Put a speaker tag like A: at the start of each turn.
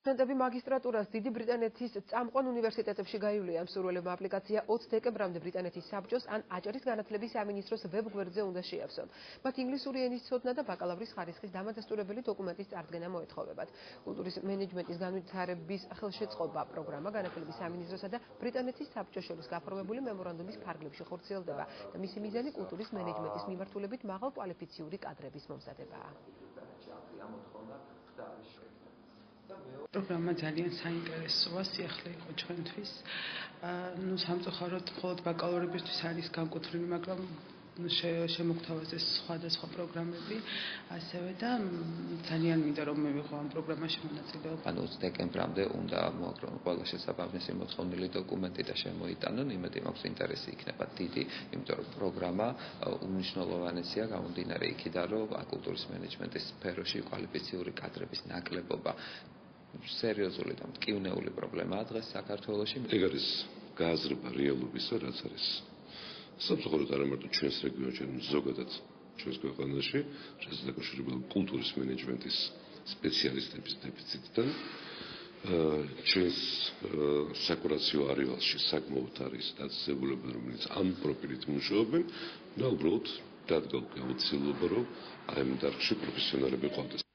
A: სტუდენტები მაგისტრატურას დიდი ბრიტანეთის წამყვან უნივერსიტეტებში გაივლიან. მსურველებმა აპლიკაცია 20 დეკემბრამდე ბრიტანეთის საბჭოს ან აჭარის განათლების სამინისტროს ვებ-გვერდზე უნდა შეავსონ. მათ ინგლისური ენის ცოდნა და ბაკალავრის ხარისხის დამადასტურებელი დოკუმენტის წარდგენა მოეთხოვებათ. კულტურის მენეჯმენტის განვითარების ხელშეწყობა პროგრამა განათლების სამინისტროსა და ბრიტანეთის საბჭოს შორის გაფორმებული მემორანდუმის ფარგლებში ხორციელდება და მისი მიზანი კულტურის მენეჯმენტის მიმართულებით მაღალკვალიფიციური კადრების მომზადებაა.
B: პროგრამა ძალიან საინტერესოა, სიახლე იყო ჩვენთვის. სამწუხაროდ მხოლოდ ბაკალავრებისთვის არის განკუთვნილი, მაგრამ შემოგთავაზეს სხვადასხვა პროგრამები, ასევე და ძალიან მინდა რომ მე ვიყო ამ პროგრამაში მონაწილეობა.
C: 20 დეკემბრამდე უნდა მოაგროვონ ყველა შესაბამისი მოთხოვნილი დოკუმენტი და შემოიტანონ, იმედი მაქვს ინტერესი იქნება დიდი, იმიტომ რომ პროგრამა უმნიშვნელოვანესია გამომდინარე იქიდან, რომ კულტურის მენეჯმენტის სფეროში კვალიფიციური კადრების ნაკლებობა სერიოზული და მტკივნეული პრობლემაა დღეს საქართველოში.
D: ეგ არის გააზრება რეალობისა, რაც არის სამწუხაროდ არა მარტო ჩვენს რეგიონში, ზოგადად ჩვენს ქვეყანაში, რაც დაკავშირებული კულტურის მენეჯმენტის სპეციალისტების დეფიციტთან. ჩვენს საკურაციო არეალში საკმაოდ არის დაწესებულება, რომელიც ამ პროფილით მუშაობენ და უბრალოდ დადგა აუცილებლობა, რომ აი ამ დარგში პროფესიონალები ყავდეს.